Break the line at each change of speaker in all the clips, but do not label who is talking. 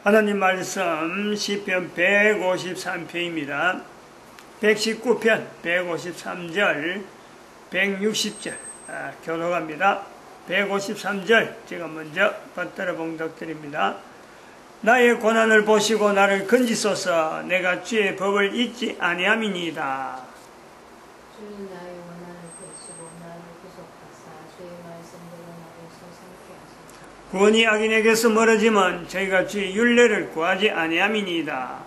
하나님 말씀 시편 153편입니다. 119편 153절 160절 교독합니다. 153절 제가 먼저 받들어 봉독드립니다. 나의 고난을 보시고 나를 건지소서. 내가 주의 법을 잊지 아니함이니이다.
주님 나의 고난을 보시고 나를 구속하사 주의 말씀대로 나를 소생케 하소서.
구원이 악인에게서 멀어지면 저희가 주의 율례를 구하지 아니함이니이다.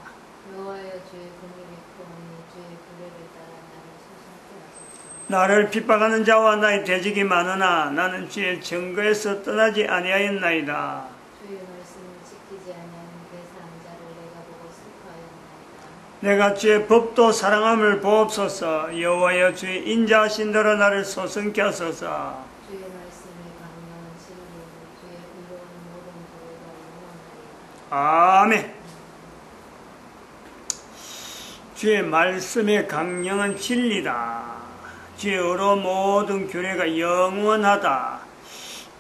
여호와여 주의 긍휼이 크오니 주의 규례를 따라 나를 소생케 하소서.
나를 핍박하는 자와 나의 대적이 많으나 나는 주의 증거에서 떠나지 아니하였나이다.
주의 말씀을 지키지 아니하는 배사한 자를 내가 보고 슬퍼하였나이다.
내가 주의 법도 사랑함을 보옵소서. 여호와여 주의 인자하신 대로 나를 소생케 하소서.
주의 말씀이 강력한 진리로 주의 의로운 모든 도가 영원하리이다.
아멘. 주의 말씀의 강령은 진리다. 주의 의로운 모든 규례가 영원하다.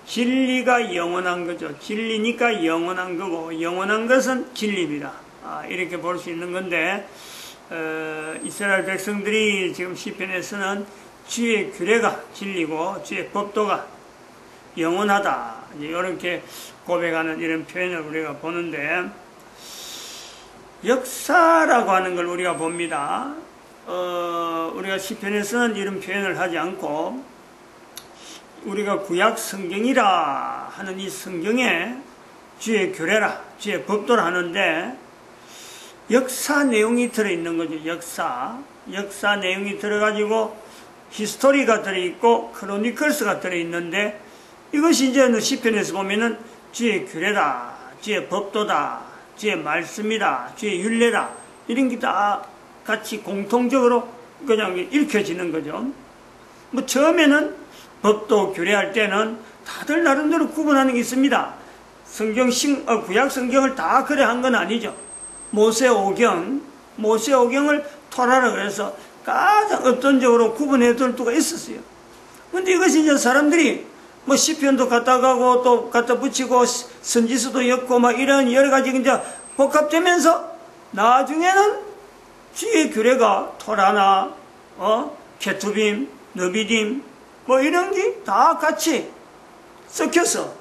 진리가 영원한 거죠. 진리니까 영원한 거고, 영원한 것은 진리입니다. 이렇게 볼 수 있는 건데, 이스라엘 백성들이 지금 시편에서는 주의 규례가 진리고 주의 법도가 영원하다, 이렇게 고백하는 이런 표현을 우리가 보는데, 역사라고 하는 걸 우리가 봅니다. 우리가 시편에서는 이런 표현을 하지 않고 우리가 구약 성경이라 하는 이 성경에 주의 규례라, 주의 법도라 하는데 역사 내용이 들어있는 거죠. 역사 내용이 들어가지고 히스토리가 들어있고 크로니클스가 들어있는데, 이것이 이제 시편에서 보면은 주의 규례다, 주의 법도다, 주의 말씀이다, 주의 율례다, 이런 게 다 같이 공통적으로 그냥 읽혀지는 거죠. 뭐 처음에는 법도 규례할 때는 다들 나름대로 구분하는 게 있습니다. 구약 성경을 다 그래 한 건 아니죠. 모세오경을 토라라 그래서 가장 읍전적으로 구분해 둘 수가 있었어요. 근데 이것이 이제 사람들이 뭐 시편도 갖다 가고 또 갖다 붙이고 선지서도 엮고 막 이런 여러 가지 이제 복합되면서 나중에는 주의 규례가 토라나 케투빔, 너비딤 뭐 이런 게 다 같이 섞여서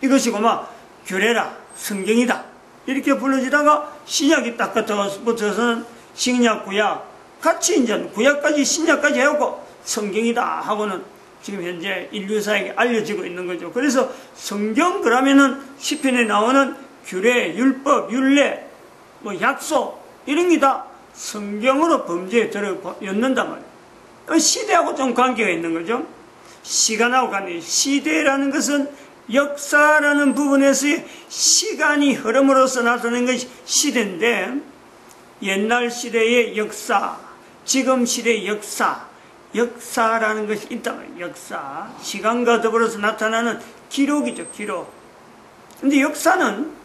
이것이고 막 규례라, 성경이다 이렇게 불러지다가 신약이 딱 붙어서는 신약, 구약 같이 이제 구약까지 신약까지 해갖고 성경이다 하고는 지금 현재 인류사에게 알려지고 있는 거죠. 그래서 성경 그러면은 시편에 나오는 규례, 율법, 율례, 뭐 약속 이런 게 다 성경으로 범죄에 들어였는단 말이에요. 시대하고 좀 관계가 있는 거죠. 시간하고 관계. 시대라는 것은 역사라는 부분에서의 시간이 흐름으로써 나타나는 것이 시대인데, 옛날 시대의 역사, 지금 시대의 역사라는 것이 있단 말이에요. 역사. 시간과 더불어서 나타나는 기록이죠, 기록. 근데 역사는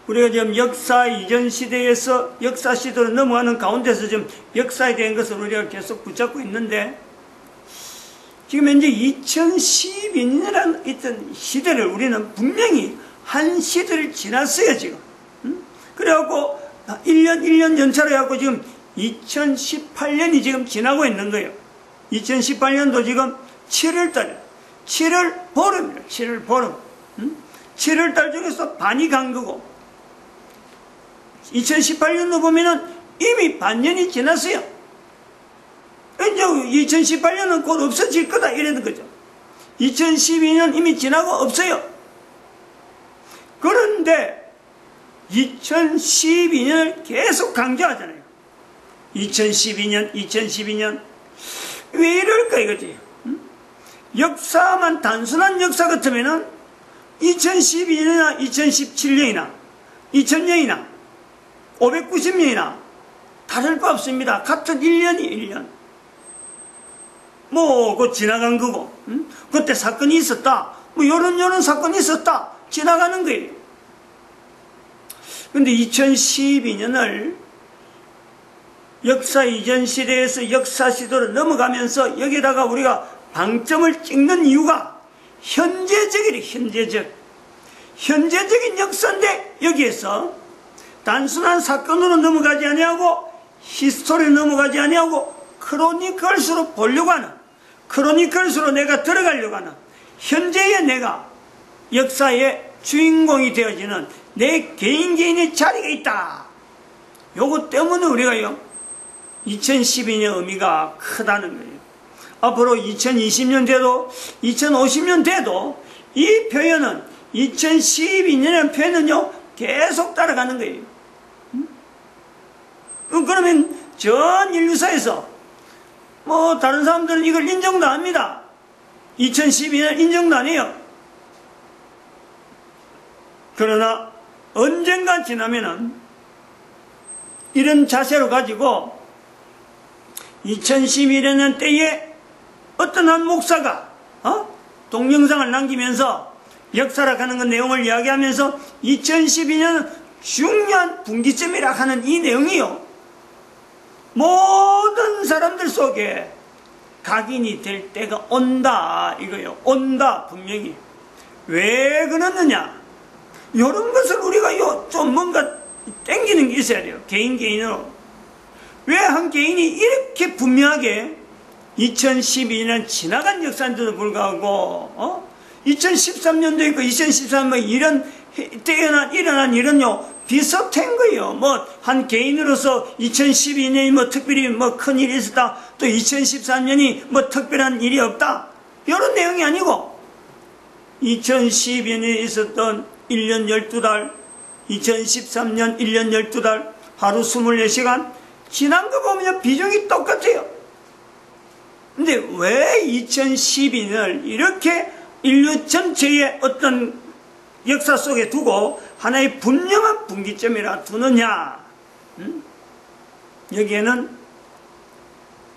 우리가 지금 역사 이전 시대에서 역사 시대로 넘어가는 가운데서 지금 역사에 대한 것을 우리가 계속 붙잡고 있는데, 지금 현재 2012년이라는 있던 시대를 우리는 분명히 한 시대를 지났어요, 지금. 그래갖고 1년 연차로 해갖고 지금 2018년이 지금 지나고 있는 거예요. 2018년도 지금 7월달이에요. 7월 보름이에요. 7월 보름. 7월달 중에서 반이 간 거고, 2018년도 보면은 이미 반년이 지났어요. 이제 2018년은 곧 없어질 거다 이러는 거죠. 2012년 이미 지나고 없어요. 그런데 2012년을 계속 강조하잖아요. 2012년 왜 이럴까 이거지. 역사만 단순한 역사 같으면은 2012년이나 2017년이나 2000년이나 590년이나 다를 바 없습니다. 같은 1년. 뭐, 그 지나간 거고, 그때 사건이 있었다. 뭐, 요런 사건이 있었다. 지나가는 거예요. 근데 2012년을 역사 이전 시대에서 역사 시대로 넘어가면서 여기다가 우리가 방점을 찍는 이유가 현재적이래, 현재적. 현재적인 역사인데 여기에서 단순한 사건으로 넘어가지 아니하고 히스토리로 넘어가지 아니하고 크로니컬스로 보려고 하는, 크로니컬스로 내가 들어가려고 하는, 현재의 내가 역사의 주인공이 되어지는 내 개인의 자리가 있다. 요거 때문에 우리가요 2012년 의미가 크다는 거예요. 앞으로 2020년 돼도 2050년 돼도 이 표현은 2012년의 표현은요 계속 따라가는 거예요. 그러면 전 인류사에서 뭐 다른 사람들은 이걸 인정도 합니다. 2012년 인정도 안 해요. 그러나 언젠가 지나면은 이런 자세로 가지고 2011년 때에 어떤 한 목사가 동영상을 남기면서 역사락하는 그 내용을 이야기하면서 2012년은 중요한 분기점이라 하는 이 내용이요 모든 사람들 속에 각인이 될 때가 온다 이거요. 온다 분명히. 왜 그러느냐, 이런 것을 우리가 좀 뭔가 땡기는 게 있어야 돼요. 개인으로. 왜 한 개인이 이렇게 분명하게 2012년 지나간 역사인데도 불구하고 2013년도 있고 2013년 이런 때에 일어난 일은요 비슷한 거예요. 뭐 한 개인으로서 2012년이 뭐 특별히 뭐 큰 일이 있었다, 또 2013년이 뭐 특별한 일이 없다, 이런 내용이 아니고 2012년에 있었던 1년 12달, 2013년 1년 12달, 하루 24시간 지난 거 보면 비중이 똑같아요. 근데 왜 2012년을 이렇게 인류 전체의 어떤 역사 속에 두고 하나의 분명한 분기점이라 두느냐? 여기에는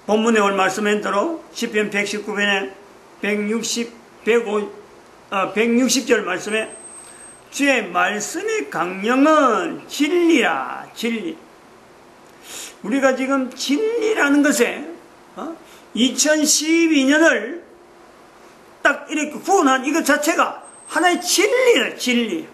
본문에 올 말씀한 대로 시편 119편에 160절 말씀에 주의 말씀의 강령은 진리라. 진리. 우리가 지금 진리라는 것에 2012년을 딱 이렇게 구분한 이것 자체가 하나의 진리라. 진리.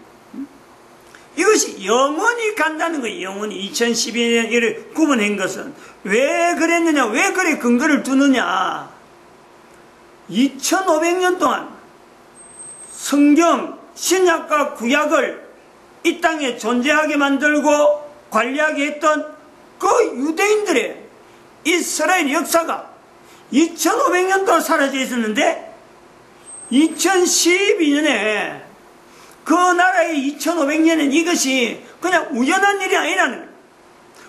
이것이 영원히 간다는 거예요. 영원히 2012년 이를 구분한 것은 왜 그랬느냐, 왜 그래 근거를 두느냐. 2500년 동안 성경, 신약과 구약을 이 땅에 존재하게 만들고 관리하게 했던 그 유대인들의 이스라엘 역사가 2500년 동안 사라져 있었는데 2012년에 그 나라의 2500년은 이것이 그냥 우연한 일이 아니라는 거예요.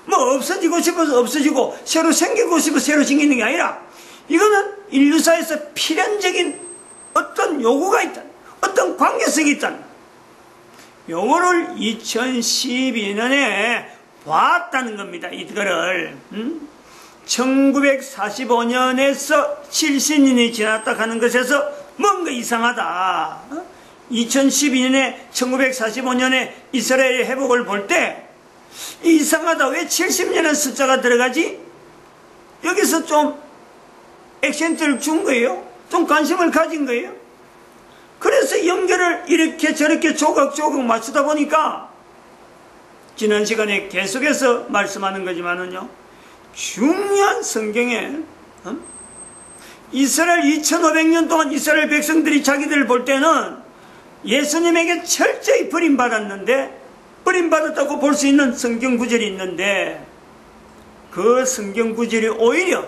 뭐 없어지고 싶어서 없어지고 새로 생기고 싶어서 새로 생기는 게 아니라 이거는 인류사에서 필연적인 어떤 요구가 있다, 어떤 관계성이 있다. 요거를 2012년에 봤다는 겁니다. 이거를 1945년에서 70년이 지났다 하는 것에서 뭔가 이상하다. 2012년에 1945년에 이스라엘의 회복을 볼 때 이상하다. 왜 70년의 숫자가 들어가지? 여기서 좀 액센트를 준 거예요. 좀 관심을 가진 거예요. 그래서 연결을 이렇게 저렇게 조각조각 맞추다 보니까 지난 시간에 계속해서 말씀하는 거지만은요, 중요한 성경에 이스라엘 2500년 동안 이스라엘 백성들이 자기들을 볼 때는 예수님에게 철저히 버림받았다고 볼 수 있는 성경 구절이 있는데 그 성경 구절이 오히려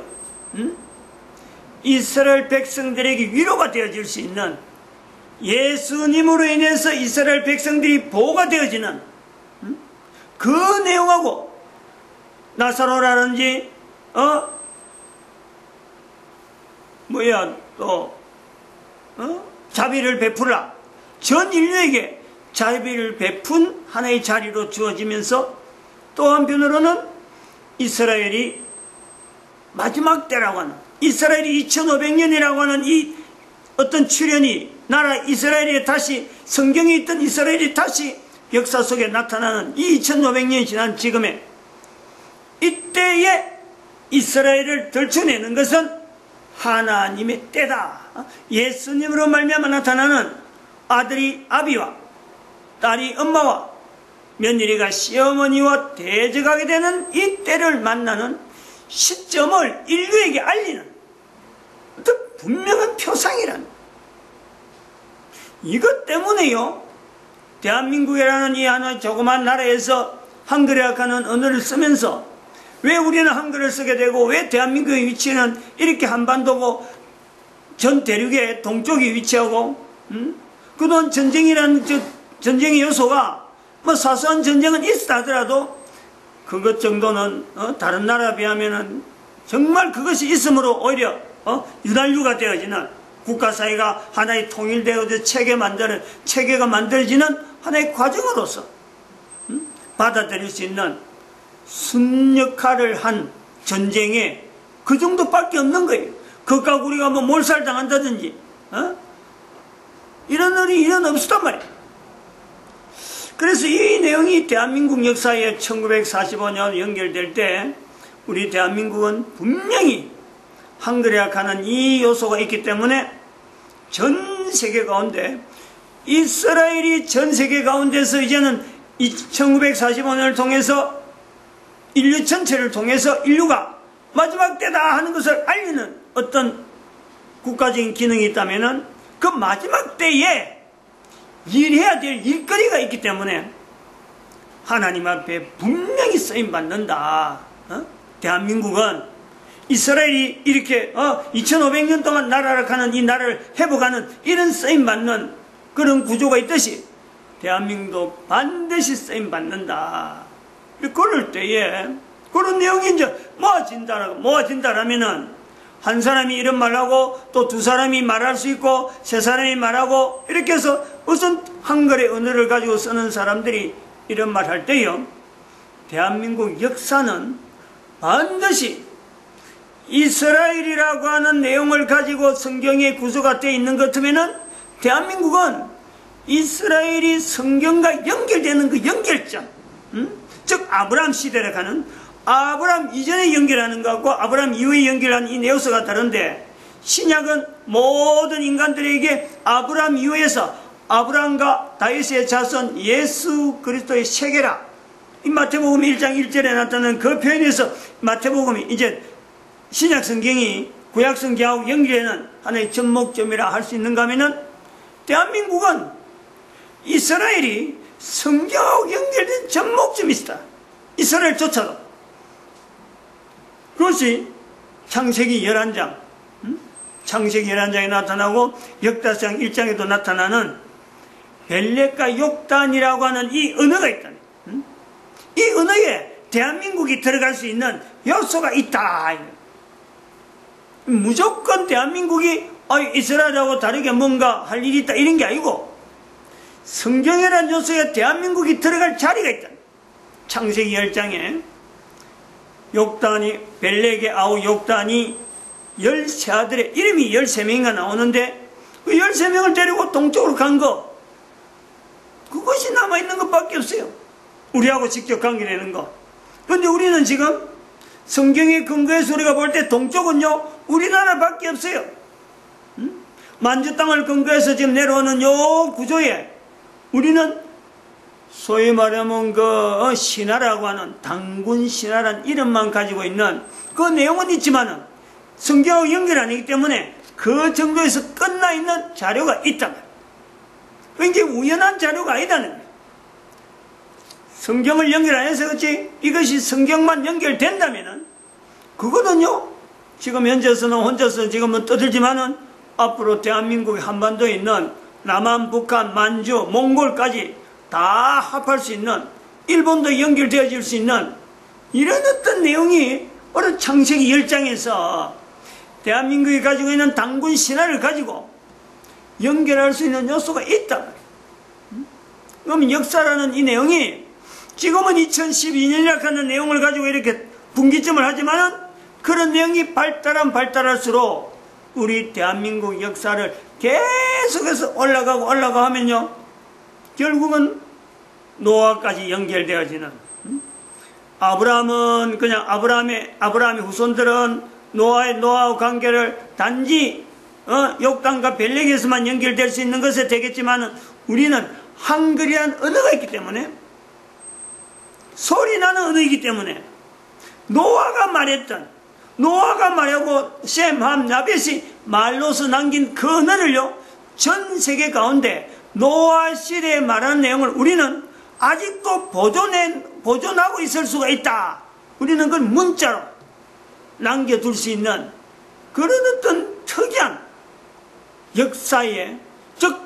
이스라엘 백성들에게 위로가 되어질 수 있는, 예수님으로 인해서 이스라엘 백성들이 보호가 되어지는 그 내용하고 나사로라든지 자비를 베풀라, 전 인류에게 자비를 베푼 하나의 자리로 주어지면서 또 한편으로는 이스라엘이 마지막 때라고 하는, 이스라엘이 2500년이라고 하는 이 어떤 출현이, 나라 이스라엘이 다시, 성경에 있던 이스라엘이 다시 역사 속에 나타나는 이 2500년이 지난 지금에 이때에 이스라엘을 들춰내는 것은 하나님의 때다. 예수님으로 말미암아 나타나는 아들이 아비와 딸이 엄마와 며느리가 시어머니와 대적하게 되는 이 때를 만나는 시점을 인류에게 알리는 어떤 분명한 표상이란, 이것 때문에요, 대한민국이라는 이 하나의 조그만 나라에서 한글이라는 언어를 쓰면서 왜 우리는 한글을 쓰게 되고, 왜 대한민국의 위치는 이렇게 한반도고 전 대륙의 동쪽이 위치하고, 그동안 전쟁이라는 전쟁의 요소가 뭐 사소한 전쟁은 있다 하더라도 그것 정도는 다른 나라에 비하면은 정말 그것이 있으므로 오히려 유난류가 되어지는, 국가 사회가 하나의 통일되어져 체계가 만들어지는 하나의 과정으로서 받아들일 수 있는 순 역할을 한 전쟁에 그 정도밖에 없는 거예요. 그까 우리가 뭐 몰살당한다든지 이런 일이 없었단 말이에요. 그래서 이 내용이 대한민국 역사에 1945년 연결될 때 우리 대한민국은 분명히 한글이라는 이 요소가 있기 때문에 전 세계 가운데, 이스라엘이 전 세계 가운데서 이제는 1945년을 통해서 인류 전체를 통해서 인류가 마지막 때다 하는 것을 알리는 어떤 국가적인 기능이 있다면 그 마지막 때에 일해야 될 일거리가 있기 때문에 하나님 앞에 분명히 쓰임받는다. 대한민국은 이스라엘이 이렇게 2500년 동안 나라를 가는 이 나라를 회복하는 이런 쓰임받는 그런 구조가 있듯이 대한민국도 반드시 쓰임받는다. 그럴 때에 그런 내용이 이제 모아진다라면은 한 사람이 이런 말하고 또 두 사람이 말할 수 있고 세 사람이 말하고 이렇게 해서 우선 한글의 언어를 가지고 쓰는 사람들이 이런 말 할 때요, 대한민국 역사는 반드시 이스라엘이라고 하는 내용을 가지고 성경에 구조가 되어 있는 것 같으면은 대한민국은 이스라엘이 성경과 연결되는 그 연결점, 즉 아브라함 시대를 가는, 아브라함 이전에 연결하는 것과 아브라함 이후에 연결하는 이 내용서가 다른데, 신약은 모든 인간들에게 아브라함 이후에서 아브라함과 다윗의 자손 예수 그리스도의 세계라, 이 마태복음 1장 1절에 나타나는 그 표현에서 마태복음이 이제 신약 성경이 구약 성경하고 연결하는 하나의 접목점이라 할 수 있는가 하면은 대한민국은 이스라엘이 성경하고 연결된 접목점이 있다. 이스라엘조차도. 그것이 창세기 11장, 창세기 11장에 나타나고 역사상 1장에도 나타나는 벨렉과 욕단이라고 하는 이 언어가 있다. 이 언어에 대한민국이 들어갈 수 있는 요소가 있다. 무조건 대한민국이 이스라엘하고 다르게 뭔가 할 일이 있다 이런 게 아니고, 성경이라는 요소에 대한민국이 들어갈 자리가 있다. 창세기 10장에 욕단이, 벨렉의 아우 욕단이 13아들의 이름이 13명인가 나오는데 그 13명을 데리고 동쪽으로 간 거, 그것이 남아있는 것밖에 없어요. 우리하고 직접 관계되는 거. 그런데 우리는 지금 성경의 근거에서 우리가 볼 때 동쪽은요 우리나라밖에 없어요. 만주 땅을 근거해서 지금 내려오는 요 구조에 우리는 소위 말하면 그 신화라고 하는 당군 신화라는 이름만 가지고 있는 그 내용은 있지만은 성경하고 연결 아니기 때문에 그 정도에서 끝나 있는 자료가 있다. 굉장히 우연한 자료가 아니다는 거예요. 성경을 연결 안 해서 그렇지, 이것이 성경만 연결된다면은 그거는요 지금 현재서는 혼자서 지금은 떠들지만은 앞으로 대한민국의 한반도에 있는 남한, 북한, 만주, 몽골까지 다 합할 수 있는, 일본도 연결되어질 수 있는 이런 어떤 내용이 오늘 창세기 10장에서 대한민국이 가지고 있는 당군 신화를 가지고 연결할 수 있는 요소가 있다. 그러면 역사라는 이 내용이 지금은 2012년이라고 하는 내용을 가지고 이렇게 분기점을 하지만은 그런 내용이 발달할수록 우리 대한민국 역사를 계속해서 올라가고 하면요 결국은 노아까지 연결되어지는, 아브라함은 그냥 아브라함의 후손들은 노아와 관계를 단지 욕단과 벨렉에서만 연결될 수 있는 것에 되겠지만은 우리는 한글이란 언어가 있기 때문에, 소리 나는 언어이기 때문에, 노아가 말하고 셈, 함, 야벳이 말로서 남긴 그 언어를요, 전 세계 가운데 노아 시대에 말하는 내용을 우리는 아직도 보존하고 있을 수가 있다. 우리는 그걸 문자로 남겨둘 수 있는 그런 어떤 특이한 역사의, 즉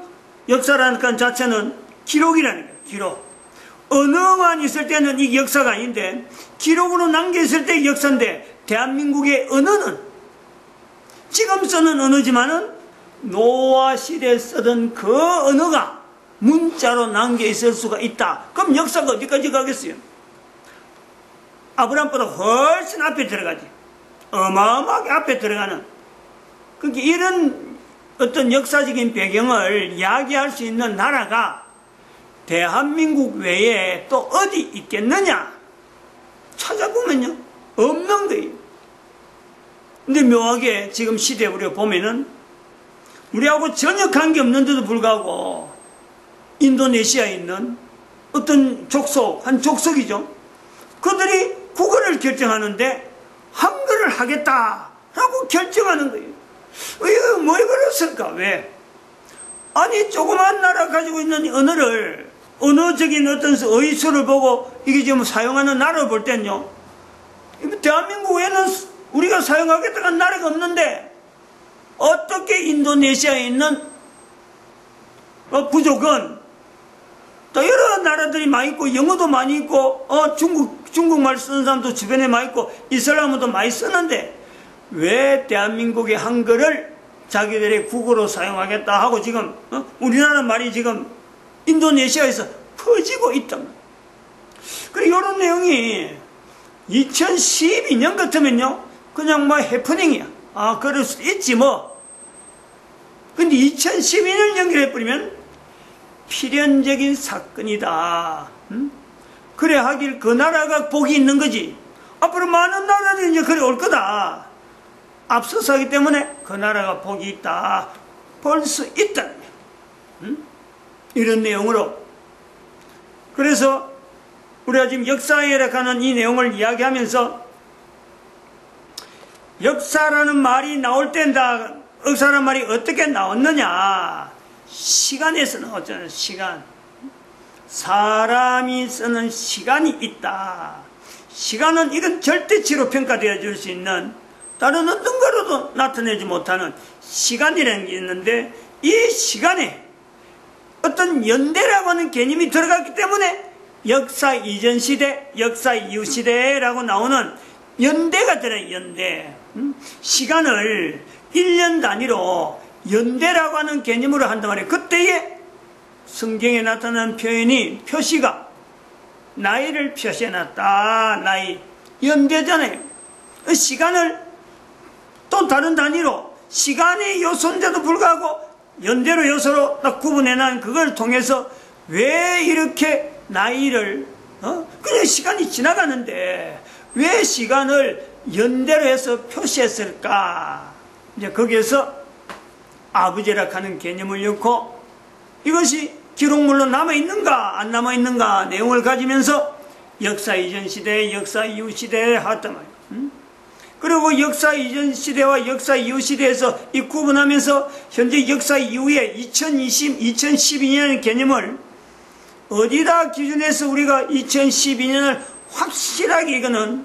역사라는 것 자체는 기록이라는 거예요. 기록. 언어만 있을 때는 이게 역사가 아닌데, 기록으로 남겨있을 때 역사인데, 대한민국의 언어는 지금 쓰는 언어지만은 노아 시대에 쓰던 그 언어가 문자로 남겨있을 수가 있다. 그럼 역사가 어디까지 가겠어요? 아브라함보다 훨씬 앞에 들어가지. 어마어마하게 앞에 들어가는. 그러니까 이런 어떤 역사적인 배경을 이야기할 수 있는 나라가 대한민국 외에 또 어디 있겠느냐? 찾아보면요, 없는 거예요. 근데 묘하게 지금 시대에 우리가 보면은 우리하고 전혀 관계없는데도 불구하고 인도네시아에 있는 어떤 족속, 한 족속이죠. 그들이 국어를 결정하는데 한글을 하겠다라고 결정하는 거예요. 이거 왜 그랬을까? 왜? 아니, 조그만 나라 가지고 있는 언어를, 언어적인 어떤 의수를 보고 이게 지금 사용하는 나라를 볼 때는요, 대한민국에는 우리가 사용하겠다는 나라가 없는데 어떻게 인도네시아에 있는 부족은 또 여러 나라들이 많이 있고, 영어도 많이 있고, 중국말 쓰는 사람도 주변에 많이 있고, 이슬람어도 많이 쓰는데 왜 대한민국의 한글을 자기들의 국어로 사용하겠다 하고 지금 우리나라 말이 지금 인도네시아에서 퍼지고 있다. 그리고 이런 내용이 2012년 같으면요, 그냥 뭐 해프닝이야. 아, 그럴 수도 있지 뭐. 근데 2012년 연결해버리면 필연적인 사건이다. 그래 하길 그 나라가 복이 있는 거지. 앞으로 많은 나라들이 이제 그래 올 거다. 앞서서 하기 때문에 그 나라가 복이 있다. 볼 수 있다. 이런 내용으로. 그래서 우리가 지금 역사에 관한 이 내용을 이야기하면서 역사라는 말이 나올 때다. 역사라는 말이 어떻게 나왔느냐. 시간에서 나왔잖아요. 시간. 사람이 쓰는 시간이 있다. 시간은 이건 절대치로 평가되어 줄 수 있는 다른 어떤 거로도 나타내지 못하는 시간이라는 게 있는데, 이 시간에 어떤 연대라고 하는 개념이 들어갔기 때문에 역사 이전 시대, 역사 이후 시대라고 나오는 연대가 들어요. 연대. 시간을 1년 단위로 연대라고 하는 개념으로 한단 말이에요. 그때에 성경에 나타난 표현이, 표시가 나이를 표시해놨다. 나이. 연대잖아요. 시간을 또 다른 단위로, 시간의 요소인데도 불구하고 연대로 요소로 딱 구분해놓은 그걸 통해서 왜 이렇게 나이를, 그냥 시간이 지나가는데 왜 시간을 연대로 해서 표시했을까? 이제 거기에서 아버지라 하는 개념을 넣고, 이것이 기록물로 남아있는가 안 남아있는가 내용을 가지면서 역사 이전 시대, 역사 이후 시대에 했단 말이에요. 그리고 역사 이전 시대와 역사 이후 시대에서 이 구분하면서 현재 역사 이후에 2012년 개념을 어디다 기준해서 우리가 2012년을 확실하게 이거는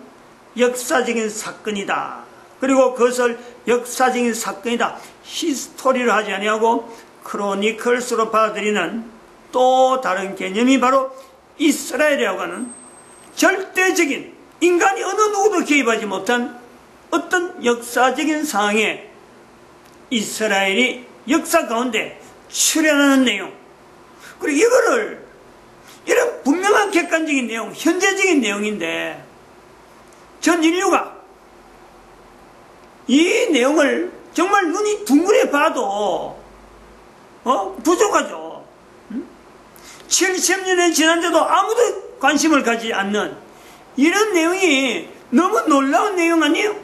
역사적인 사건이다. 그리고 그것을 역사적인 사건이다. 히스토리를 하지 아니하고 크로니클스로 받아들이는 또 다른 개념이 바로 이스라엘이라고 하는 절대적인, 인간이 어느 누구도 개입하지 못한 어떤 역사적인 상황에 이스라엘이 역사 가운데 출현하는 내용, 그리고 이거를 이런 분명한 객관적인 내용, 현재적인 내용인데 전 인류가 이 내용을 정말 눈이 둥그레 봐도 부족하죠. 70년이 지난데도 아무도 관심을 가지지 않는 이런 내용이 너무 놀라운 내용 아니에요?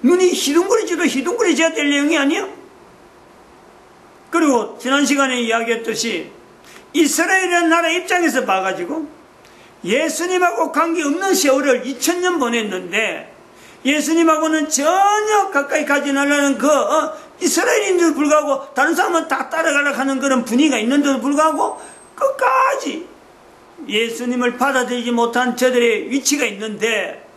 눈이 희둥거리지도 희둥거리져야 될 내용이 아니에요? 그리고 지난 시간에 이야기했듯이 이스라엘이라는 나라 입장에서 봐가지고 예수님하고 관계없는 세월을 2000년 보냈는데 예수님하고는 전혀 가까이 가지 않으려는 이스라엘인데도 불구하고 다른 사람은 다 따라가려고 하는 그런 분위기가 있는데도 불구하고 끝까지 예수님을 받아들이지 못한 저들의 위치가 있는데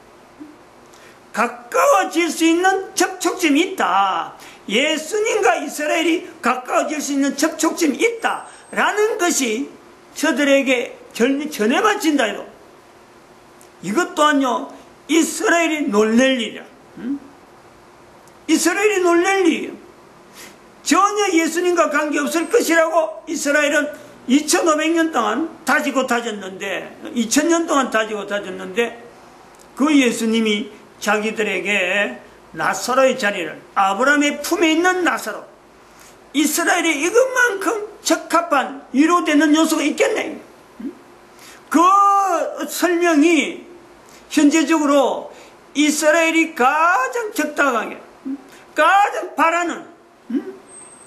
가까워질 수 있는 접촉점이 있다. 예수님과 이스라엘이 가까워질 수 있는 접촉점이 있다. 라는 것이 저들에게 전해받친다. 이것 또한요, 이스라엘이 놀랄 일이야. 이스라엘이 놀랄 일이에요. 전혀 예수님과 관계없을 것이라고 이스라엘은 2500년 동안 다지고 다졌는데, 2000년 동안 다지고 다졌는데, 그 예수님이 자기들에게 나사로의 자리를, 아브라함의 품에 있는 나사로, 이스라엘에 이것만큼 적합한 위로되는 요소가 있겠네. 그 설명이 현재적으로 이스라엘이 가장 적당하게, 가장 바라는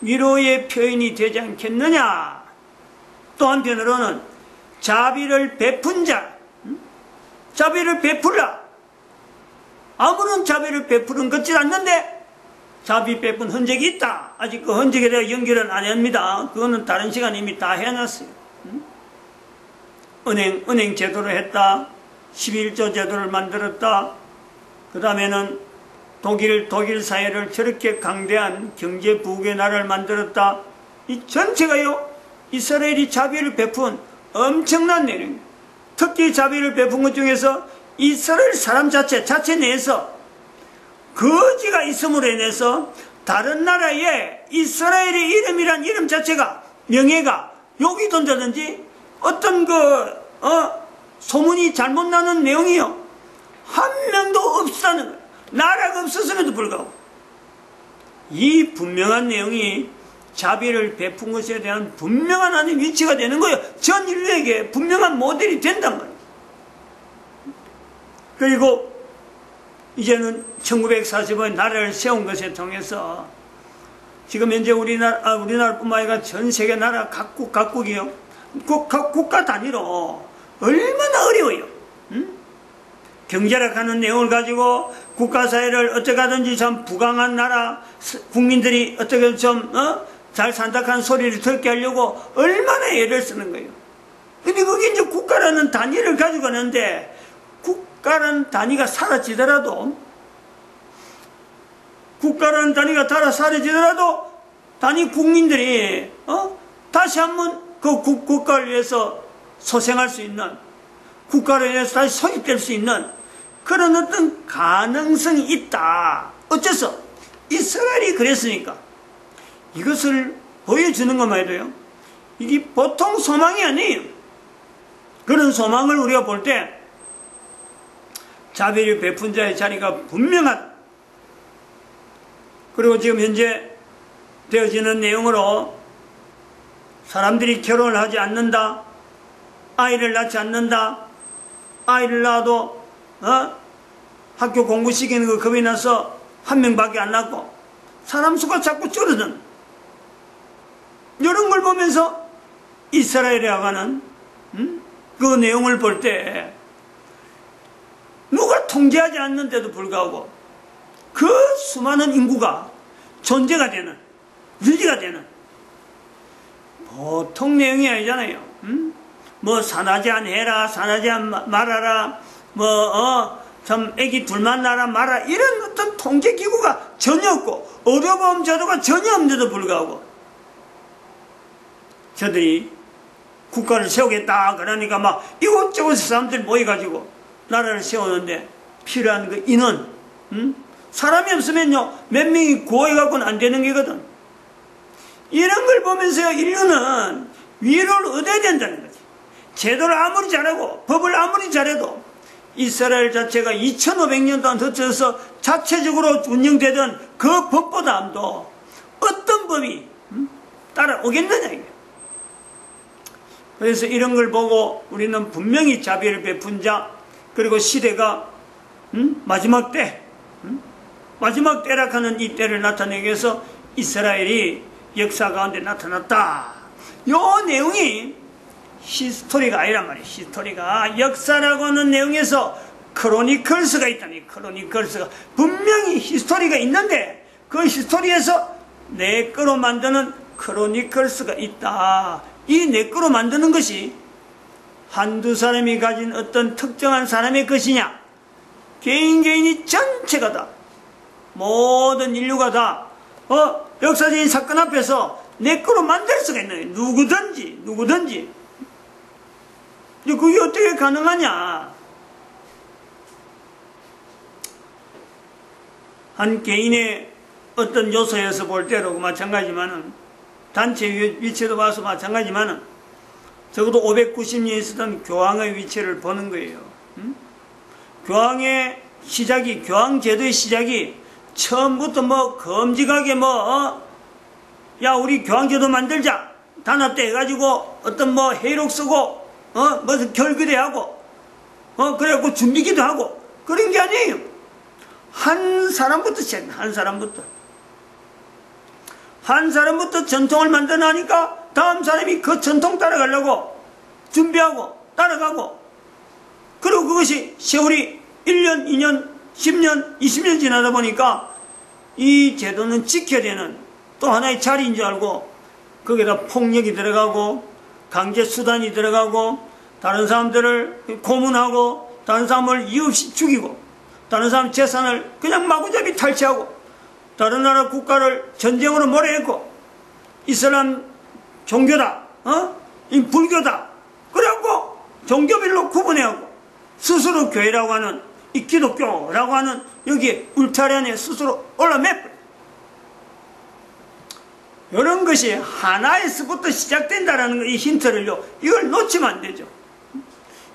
위로의 표현이 되지 않겠느냐. 또 한편으로는 자비를 베푼 자, 자비를 베풀라. 아무런 자비를 베푸는 것질 않는데 자비 베푼 흔적이 있다. 아직 그 흔적에 대해 연결은 안 합니다. 그거는 다른 시간에 이미 다 해놨어요. 은행 제도를 했다. 11조 제도를 만들었다. 그 다음에는 독일 사회를 저렇게 강대한 경제 부국의 나라를 만들었다. 이 전체가요, 이스라엘이 자비를 베푼 엄청난 내용입니다. 특히 자비를 베푼 것 중에서 이스라엘 사람 자체 내에서 거지가 있음으로 인해서 다른 나라에 이스라엘의 이름이란 이름 자체가, 명예가 욕이 던졌는지 어떤 소문이 잘못 나는 내용이요, 한 명도 없다는 거예요. 나라가 없었음에도 불구하고. 이 분명한 내용이 자비를 베푼 것에 대한 분명한 하나님 위치가 되는 거예요. 전 인류에게 분명한 모델이 된단 말이에요. 그리고 이제는 1945년 나라를 세운 것에 통해서 지금 현재 우리나라뿐만 아니라 전 세계 나라 각국이요, 국가 단위로 얼마나 어려워요. 경제락하는 내용을 가지고 국가사회를 어떻게 하든지 참 부강한 나라, 국민들이 어떻게 좀 잘 산다는 소리를 듣게 하려고 얼마나 애를 쓰는 거예요. 근데 그게 이제 국가라는 단위를 가지고 있는데, 국가라는 단위가 사라지더라도, 단위 국민들이 다시 한번 그 국가를 위해서 소생할 수 있는, 국가를 위해서 다시 소집될 수 있는 그런 어떤 가능성이 있다. 어째서? 이스라엘이 그랬으니까. 이것을 보여주는 것만 해도요, 이게 보통 소망이 아니에요. 그런 소망을 우리가 볼 때 자비를 베푼 자의 자리가 분명하다. 그리고 지금 현재 되어지는 내용으로 사람들이 결혼을 하지 않는다, 아이를 낳지 않는다, 아이를 낳아도 학교 공부시키는 거 겁이 나서 한 명밖에 안 낳고 사람 수가 자꾸 줄어든, 이런 걸 보면서 이스라엘에 관한 그 내용을 볼 때 누가 통제하지 않는데도 불구하고 그 수많은 인구가 존재가 되는, 유지가 되는 보통 내용이 아니잖아요. 뭐 산하제한 해라, 산하제한 말아라, 참 애기 둘만 낳아라 말아, 이런 어떤 통제기구가 전혀 없고 의료보험 제도가 전혀 없는데도 불구하고 저들이 국가를 세우겠다 그러니까 막 이곳저곳 사람들이 모여가지고 나라를 세우는데 필요한 그 인원, 사람이 없으면요 몇 명이 구호해갖고는 안 되는 게거든. 이런 걸 보면서 인류는 위로를 얻어야 된다는 거지. 제도를 아무리 잘하고 법을 아무리 잘해도 이스라엘 자체가 2500년 동안 거쳐서 자체적으로 운영되던 그 법보다도 어떤 법이 따라오겠느냐 이게. 그래서 이런 걸 보고 우리는 분명히 자비를 베푼 자, 그리고 시대가 마지막 때, 마지막 때락하는 이 때를 나타내기 위해서 이스라엘이 역사 가운데 나타났다. 요 내용이 히스토리가 아니란 말이에요. 히스토리가 역사라고 하는 내용에서 크로니클스가 있다니. 크로니클스가 분명히 히스토리가 있는데 그 히스토리에서 내 거로 만드는 크로니클스가 있다. 이 내 거로 만드는 것이 한두 사람이 가진 어떤 특정한 사람의 것이냐, 개인이 전체가 다, 모든 인류가 다 역사적인 사건 앞에서 내 거로 만들 수가 있는 거예요. 누구든지. 그게 어떻게 가능하냐? 한 개인의 어떤 요소에서 볼 때도 마찬가지지만은, 단체 위치도 봐서 마찬가지지만은, 적어도 590년 있었던 교황의 위치를 보는 거예요. 교황의 시작이, 교황제도의 시작이 처음부터 뭐 검직하게 야 우리 교황제도 만들자 단합대 해가지고 어떤 뭐 회의록 쓰고 무슨 결의대하고 그래갖고 준비기도 하고 그런 게 아니에요. 한 사람부터 시작해. 한 사람부터 전통을 만들어나니까 다음 사람이 그 전통 따라가려고 준비하고 따라가고, 그리고 그것이 세월이 1년, 2년, 10년, 20년 지나다 보니까 이 제도는 지켜야 되는 또 하나의 자리인 줄 알고 거기다 폭력이 들어가고 강제 수단이 들어가고 다른 사람들을 고문하고 다른 사람을 이유 없이 죽이고 다른 사람 재산을 그냥 마구잡이 탈취하고 다른 나라 국가를 전쟁으로 몰아내고 이슬람 종교다, 이 불교다, 그래갖고 종교별로 구분해하고 스스로 교회라고 하는 이 기독교라고 하는 여기 울타리 안에 스스로 올라매버려. 이런 것이 하나에서부터 시작된다라는 거, 이 힌트를요, 이걸 놓치면 안 되죠.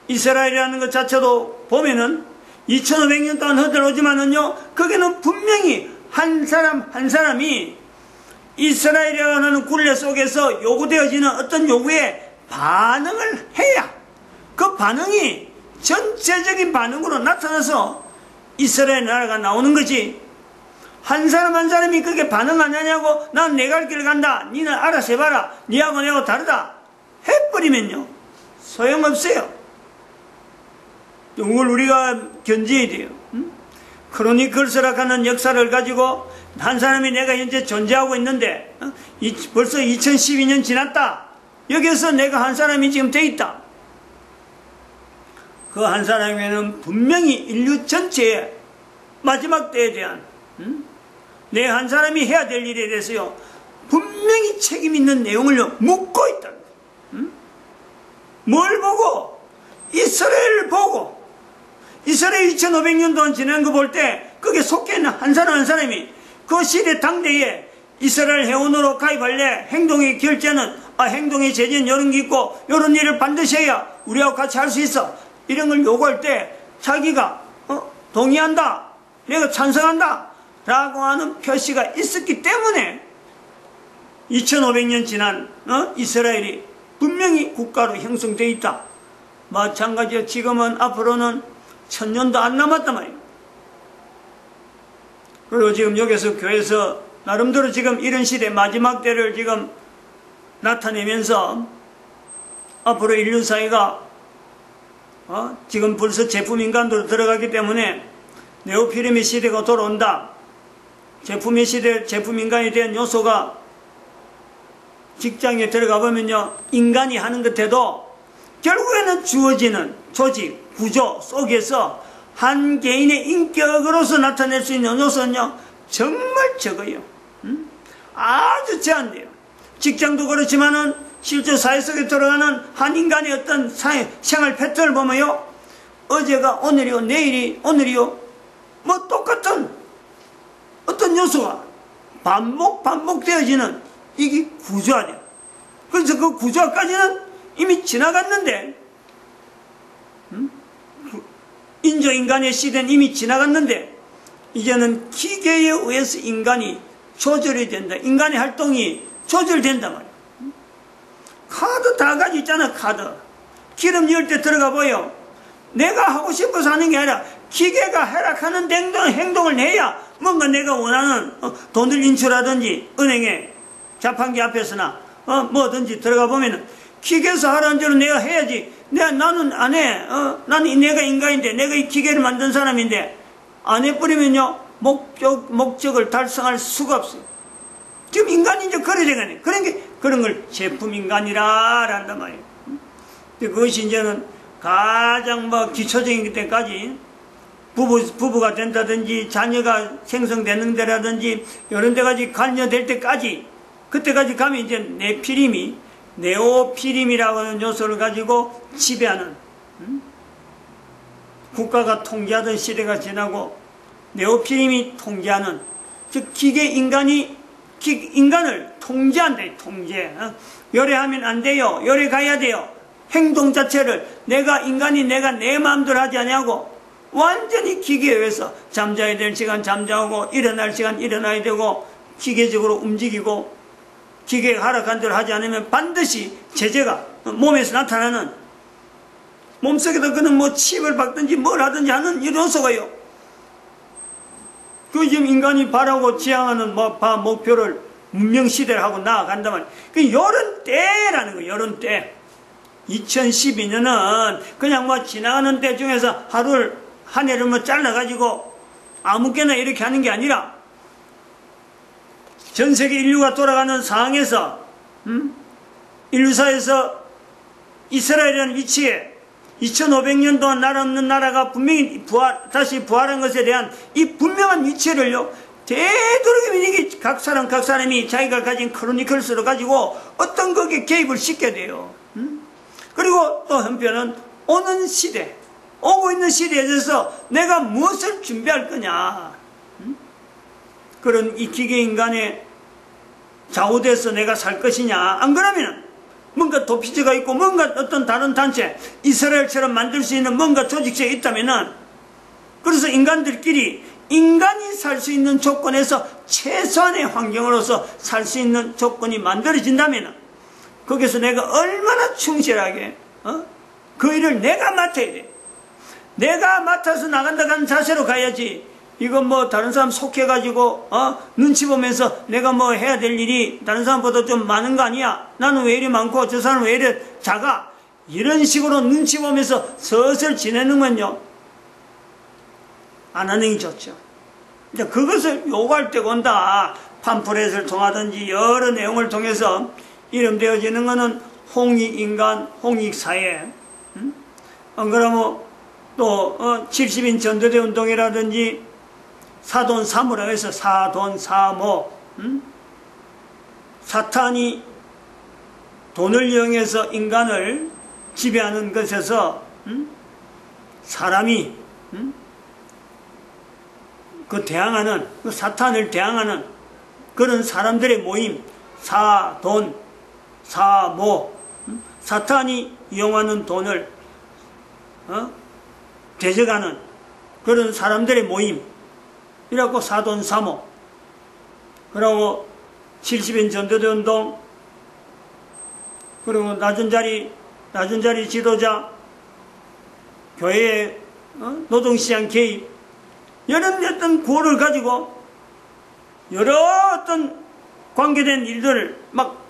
이스라엘이라는 것 자체도 보면은 2500년 동안 흐들어오지만은요, 거기는 분명히 한 사람이 이스라엘이라는 굴레 속에서 요구되어지는 어떤 요구에 반응을 해야 그 반응이 전체적인 반응으로 나타나서 이스라엘 나라가 나오는 거지. 한 사람 한 사람이 그게 반응 안 하냐고 난 내 갈 길 간다, 니는 알아서 해봐라, 니하고 내하고 다르다 해버리면요 소용없어요. 이걸 우리가 견제해야 돼요. 크로니클스라고 하는 역사를 가지고 한 사람이 내가 현재 존재하고 있는데 벌써 2012년 지났다. 여기서 내가 한 사람이 지금 돼 있다. 그 한 사람에는 분명히 인류 전체의 마지막 때에 대한 내 한 사람이 해야 될 일에 대해서요 분명히 책임 있는 내용을 묻고 있다. 뭘 보고? 이스라엘을 보고. 이스라엘 2500년 동안 지난 거 볼 때 거기에 속해 있는 한 사람이 그 시대 당대에 이스라엘 회원으로 가입할래 행동의 결제는 행동의 제재는 이런 게 있고 이런 일을 반드시 해야 우리하고 같이 할 수 있어, 이런 걸 요구할 때 자기가 동의한다, 내가 찬성한다 라고 하는 표시가 있었기 때문에 2500년 지난 이스라엘이 분명히 국가로 형성되어 있다. 마찬가지로 지금은 앞으로는 1000년도 안 남았단 말이에요. 그리고 지금 여기서 교회에서 나름대로 지금 이런 시대 마지막 때를 지금 나타내면서 앞으로 인류 사회가 지금 벌써 제품인간으로 들어가기 때문에 네오피라미드 시대가 돌아온다. 제품의 시대, 제품인간에 대한 요소가 직장에 들어가 보면요 인간이 하는 것에도 결국에는 주어지는 조직, 구조 속에서 한 개인의 인격으로서 나타낼 수 있는 요소는요 정말 적어요. 아주 제한돼요. 직장도 그렇지만은 실제 사회 속에 들어가는 한 인간의 어떤 생활 패턴을 보면요 어제가 오늘이요, 내일이 오늘이요, 뭐 똑같은 어떤 요소가 반복되어지는 이게 구조화돼요. 그래서 그 구조화까지는 이미 지나갔는데 인조인간의 시대는 이미 지나갔는데 이제는 기계에 의해서 인간이 조절이 된다. 인간의 활동이 조절된단 말이야. 카드 다 가지고 있잖아. 카드 기름 넣을 때 들어가 보여. 내가 하고 싶어서 하는 게 아니라 기계가 허락하는 행동을 해야 뭔가 내가 원하는 돈을 인출하든지 은행에 자판기 앞에서나 뭐든지 들어가 보면은 기계에서 하라는 대로 내가 해야지. 나는 안 해. 나는 내가 인간인데, 내가 이 기계를 만든 사람인데, 안 해버리면요, 목적을 달성할 수가 없어요. 지금 인간이 이제 그래 되겠네. 그런 걸 제품인간이라 한단 말이에요. 그것이 이제는 가장 기초적인 때까지 부부가 된다든지 자녀가 생성되는 데라든지 이런 데까지 관여될 때까지, 그때까지 가면 이제 네오피림이라고 하는 요소를 가지고 지배하는, 국가가 통제하던 시대가 지나고 네오피림이 통제하는, 즉 인간을 통제한다. 통제. 요래하면 안 돼요. 요래 가야 돼요. 행동 자체를 내가 내 마음대로 하지 아니하고 완전히 기계에 의해서 잠자야 될 시간 잠자고 일어날 시간 일어나야 되고 기계적으로 움직이고, 기계가 하락한 대로 하지 않으면 반드시 제재가 몸에서 나타나는, 몸속에다 그는 칩을 박든지 뭘 하든지 하는 이런 요소가요. 그 지금 인간이 바라고 지향하는 목표를 문명시대를 하고 나아간다면, 그 요런 때라는 거예요. 요런 때. 2012년은 그냥 지나가는 때 중에서 한 해를 잘라가지고 아무개나 이렇게 하는 게 아니라, 전 세계 인류가 돌아가는 상황에서, 인류사에서 이스라엘이라는 위치에 2500년 동안 나라 없는 나라가 분명히 다시 부활한 것에 대한 이 분명한 위치를요, 되도록이면 각 사람이 자기가 가진 크로니클스를 가지고 어떤 거기에 개입을 시켜야 돼요. 그리고 또 한편은 오고 있는 시대에 대해서 내가 무엇을 준비할 거냐. 그런 이 기계인간에 좌우돼서 내가 살 것이냐. 안 그러면 뭔가 도피지가 있고 뭔가 어떤 다른 단체, 이스라엘처럼 만들 수 있는 뭔가 조직체가 있다면은, 그래서 인간들끼리 인간이 살 수 있는 조건에서 최소한의 환경으로서 살 수 있는 조건이 만들어진다면은, 거기서 내가 얼마나 충실하게 그 일을 내가 맡아야 돼. 내가 맡아서 나간다고 하는 자세로 가야지. 이거 다른 사람 속해가지고 눈치 보면서 내가 해야 될 일이 다른 사람보다 좀 많은 거 아니야? 나는 왜 이리 많고 저 사람은 왜 이리 작아? 이런 식으로 눈치 보면서 슬슬 지내는 건요, 안 하는 게 좋죠. 이제 그것을 요구할 때가 온다. 팜프렛을 통하든지 여러 내용을 통해서 이름되어지는 것은 홍익인간, 홍익사회. 안 그러면 또 70인 전도대 운동이라든지 사돈사모라고 해서 사돈사모, 사탄이 돈을 이용해서 인간을 지배하는 것에서 사람이 대항하는, 사탄을 대항하는 그런 사람들의 모임, 사돈, 사모, 사탄이 이용하는 돈을 대적하는 그런 사람들의 모임, 이라고 사돈사모, 그리고 70인 전도대 운동, 그리고 낮은 자리 지도자, 교회의 노동시장 개입, 이런 어떤 구호를 가지고 여러 어떤 관계된 일들을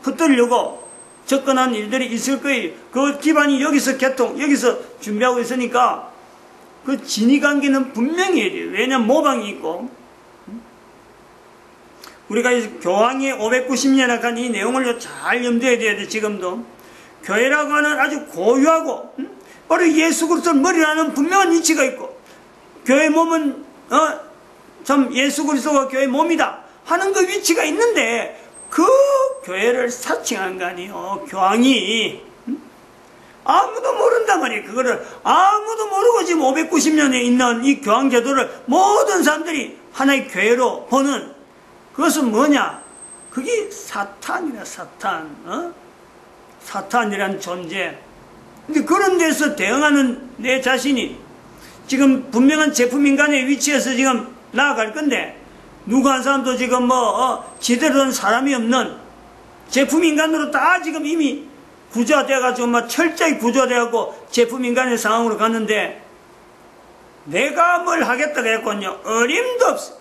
붙들려고 접근한 일들이 있을 거예요. 그 기반이 여기서 여기서 준비하고 있으니까 그 진위관계는 분명히 해야 돼요. 왜냐면 모방이 있고, 우리가 교황의 590년에 간 이 내용을 잘 염두에 둬야 돼. 지금도 교회라고 하는 아주 고유하고 바로 예수 그리스도를 머리로 하는 분명한 위치가 있고, 교회 몸은 참 예수 그리스도가 교회 몸이다 하는 그 위치가 있는데, 그 교회를 사칭한 거 아니에요. 교황이 아무도 모른단 말이에요. 그거를 아무도 모르고 지금 590년에 있는 이 교황 제도를 모든 사람들이 하나의 교회로 보는, 그것은 뭐냐? 그게 사탄이라. 사탄이란 존재. 근데 그런 데서 대응하는 내 자신이 지금 분명한 제품인간의 위치에서 지금 나아갈 건데, 누구 한 사람도 지금 제대로 된 사람이 없는 제품인간으로 다 지금 이미 구조화되어가지고 철저히 구조화되어가지고 제품인간의 상황으로 갔는데, 내가 뭘 하겠다고 했군요. 어림도 없어.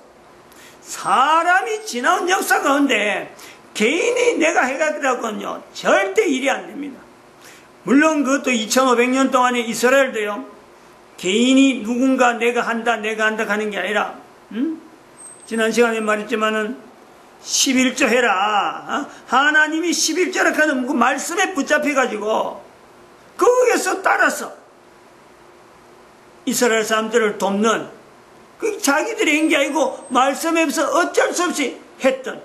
사람이 지나온 역사 가운데 개인이 내가 해가겠다고 했군요. 절대 일이 안 됩니다. 물론 그것도 2500년 동안에 이스라엘도요, 개인이 누군가 내가 한다 하는 게 아니라, 지난 시간에 말했지만은 11조 해라. 하나님이 11조라 하는 그 말씀에 붙잡혀가지고 거기에서 따라서 이스라엘 사람들을 돕는, 그 자기들이 한 게 아니고 말씀에서 어쩔 수 없이 했던,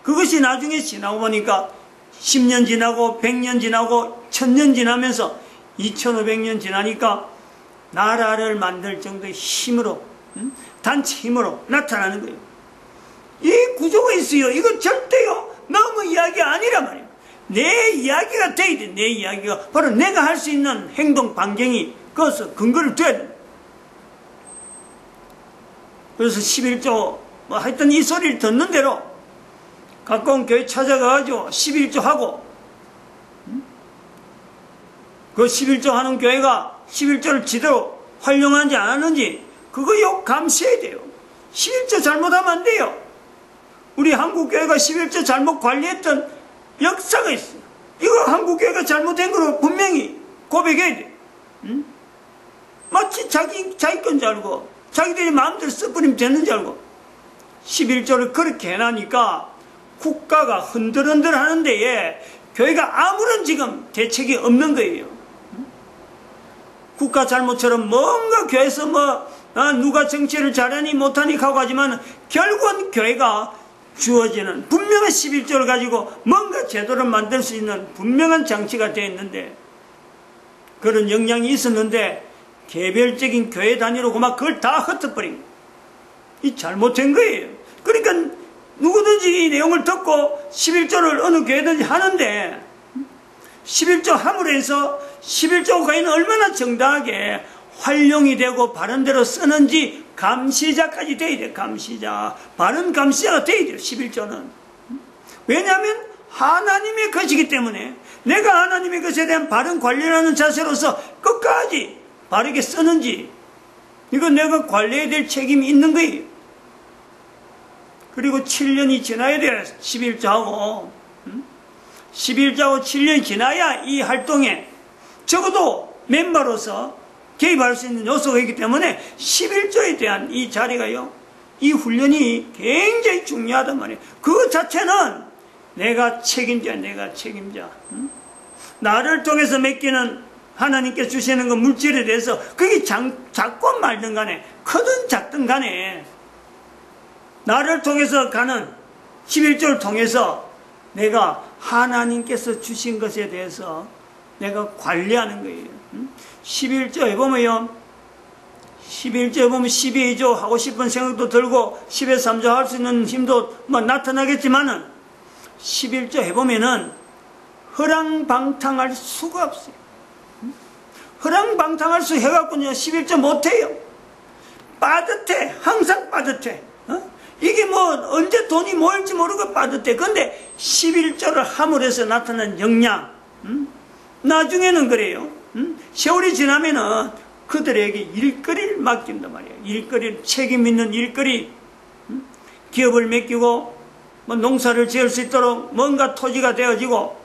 그것이 나중에 지나고 보니까 10년 지나고 100년 지나고 1000년 지나면서 2500년 지나니까 나라를 만들 정도의 힘으로, 단체 힘으로 나타나는 거예요. 이 구조가 있어요. 이거 절대요 너무 이야기 아니란 말이에요. 내 이야기가 돼야 돼. 내 이야기가 바로 내가 할 수 있는 행동 반경이 거기서 근거를 둬야 돼. 그래서 11조 하여튼 이 소리를 듣는 대로 가까운 교회 찾아가가지고 11조 하고, 그 11조 하는 교회가 11조를 제대로 활용하는지 안 하는지 그거 감시해야 돼요. 11조 잘못하면 안 돼요. 우리 한국교회가 11조 잘못 관리했던 역사가 있어요. 이거 한국교회가 잘못된 거로 분명히 고백해야 돼요. 마치 자기 건 줄 알고 자기들이 마음대로 써버리면 되는 줄 알고 11조를 그렇게 해놔니까 국가가 흔들흔들 하는데 교회가 아무런 지금 대책이 없는 거예요. 국가 잘못처럼 뭔가 교회에서 누가 정치를 잘하니 못하니 하고 하지만 결국은 교회가 주어지는 분명한 11조를 가지고 뭔가 제도를 만들 수 있는 분명한 장치가 되어 있는데, 그런 역량이 있었는데 개별적인 교회 단위로 막 그걸 다 흩어버린 거예요. 이 잘못된 거예요. 그러니까 누구든지 이 내용을 듣고 11조를 어느 교회든지 하는데 11조 함으로 해서 11조 과연 얼마나 정당하게 활용이 되고 바른대로 쓰는지 감시자까지 돼야 돼요. 감시자, 바른 감시자가 돼야 돼요. 11조는. 왜냐하면 하나님의 것이기 때문에 내가 하나님의 것에 대한 바른 관리라는 자세로서 끝까지 바르게 쓰는지, 이건 내가 관리해야 될 책임이 있는 거예요. 그리고 7년이 지나야 돼요. 11조하고 7년이 지나야 이 활동에 적어도 멤버로서 개입할 수 있는 요소가 있기 때문에 11조에 대한 이 자리가요, 이 훈련이 굉장히 중요하단 말이에요. 그 자체는 내가 책임자. 나를 통해서 맡기는 하나님께 주시는 그 물질에 대해서 그게 작건 말든 간에 크든 작든 간에 나를 통해서 가는 11조를 통해서 내가 하나님께서 주신 것에 대해서 내가 관리하는 거예요. 11조에 보면요, 11조에 보면 12조 하고 싶은 생각도 들고 10에 3조 할 수 있는 힘도 나타나겠지만은 11조 해보면은 허랑방탕할 수가 없어요. 허랑방탕할 수 해갖고는 11조 못해요. 빠듯해. 항상 빠듯해. 이게 언제 돈이 모일지 모르고 빠듯해. 근데 11조를 함으로 해서 나타난 역량, 나중에는 그래요. 세월이 지나면은 그들에게 일거리를 맡긴단 말이에요. 일거리, 책임 있는 일거리, 기업을 맡기고 농사를 지을 수 있도록 뭔가 토지가 되어지고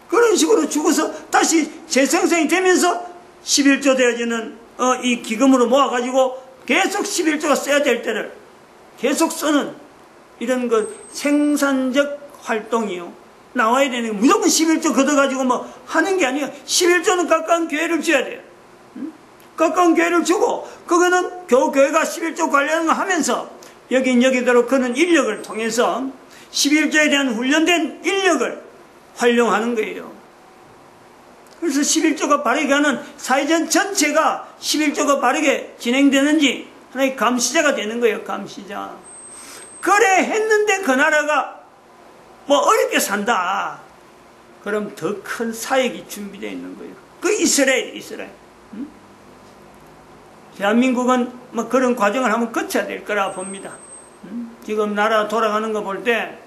그런 식으로 죽어서 다시 재생성이 되면서 11조 되어지는 이 기금으로 모아가지고 계속 11조가 써야 될 때를 계속 쓰는 이런 생산적 활동이요. 나와야 되는 거. 무조건 11조 걷어가지고 하는 게 아니에요. 11조는 가까운 교회를 줘야 돼요. 가까운 교회를 주고, 그거는 교회가 11조 관리하는 거 하면서, 여기대로 그런 인력을 통해서 11조에 대한 훈련된 인력을 활용하는 거예요. 그래서 11조가 바르게 하는 사회전 전체가 11조가 바르게 진행되는지 하나의 감시자가 되는 거예요. 감시자. 그래 했는데 그 나라가 어렵게 산다. 그럼 더 큰 사역이 준비되어 있는 거예요. 그 이스라엘. 대한민국은 그런 과정을 한번 거쳐야 될 거라 봅니다. 지금 나라 돌아가는 거 볼 때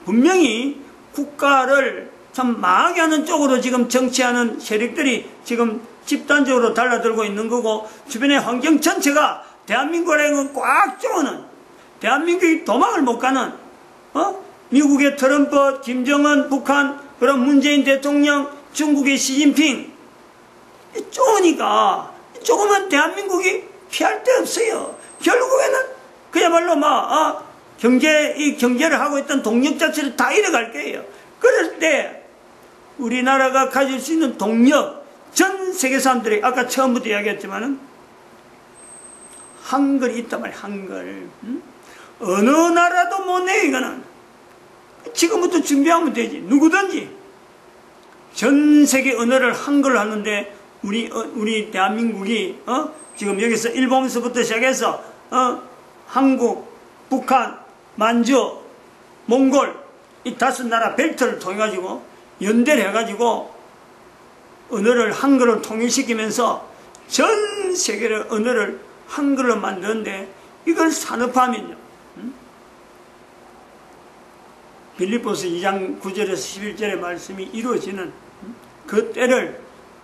분명히 국가를 참 망하게 하는 쪽으로 지금 정치하는 세력들이 지금 집단적으로 달라들고 있는 거고, 주변의 환경 전체가 대한민국이라는 건 꽉 쪼는, 대한민국이 도망을 못 가는, 미국의 트럼프, 김정은, 북한, 그런 문재인 대통령, 중국의 시진핑 쪼으니까 조그만 대한민국이 피할 데 없어요. 결국에는 그야말로 이 경제를 하고 있던 동력 자체를 다 잃어갈 거예요. 그럴 때 우리나라가 가질 수 있는 동력, 전 세계 사람들이 아까 처음부터 이야기했지만은 한글이 있단 말이에요. 한글. 어느 나라도 못 내요. 이거는 지금부터 준비하면 되지. 누구든지 전 세계 언어를 한글로 하는데 우리 대한민국이 지금 여기서 일본서부터 시작해서 한국, 북한, 만주, 몽골 이 5나라 벨트를 통해 가지고 연대를 해 가지고 언어를 한글로 통일시키면서 전 세계의 언어를 한글로 만드는데 이걸 산업화하면요. 빌립보서 2장 9절에서 11절의 말씀이 이루어지는 그 때를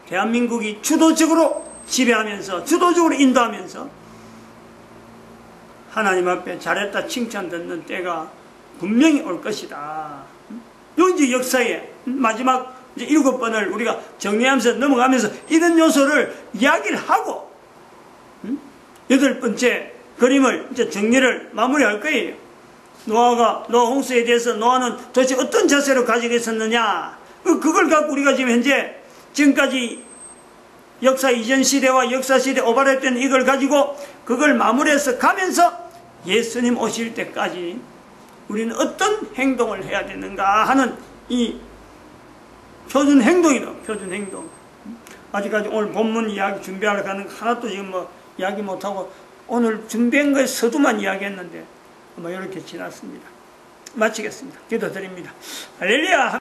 대한민국이 주도적으로 지배하면서 주도적으로 인도하면서 하나님 앞에 잘했다 칭찬 듣는 때가 분명히 올 것이다. 이제 역사의 마지막 이제 7번을 우리가 정리하면서 넘어가면서 이런 요소를 이야기를 하고 8번째 그림을 이제 정리를 마무리할 거예요. 노아 홍수에 대해서 노아는 도대체 어떤 자세로 가지고 있었느냐, 그걸 갖고 우리가 지금까지 역사 이전 시대와 역사 시대 오바됐던 이걸 가지고 그걸 마무리해서 가면서 예수님 오실 때까지 우리는 어떤 행동을 해야 되는가 하는 이 표준 행동이다. 표준 행동. 아직까지 오늘 본문 이야기 준비하러 가는 거 하나도 지금 이야기 못하고 오늘 준비한 거에 서두만 이야기했는데 아마 이렇게 지났습니다. 마치겠습니다. 기도드립니다. 할렐루야.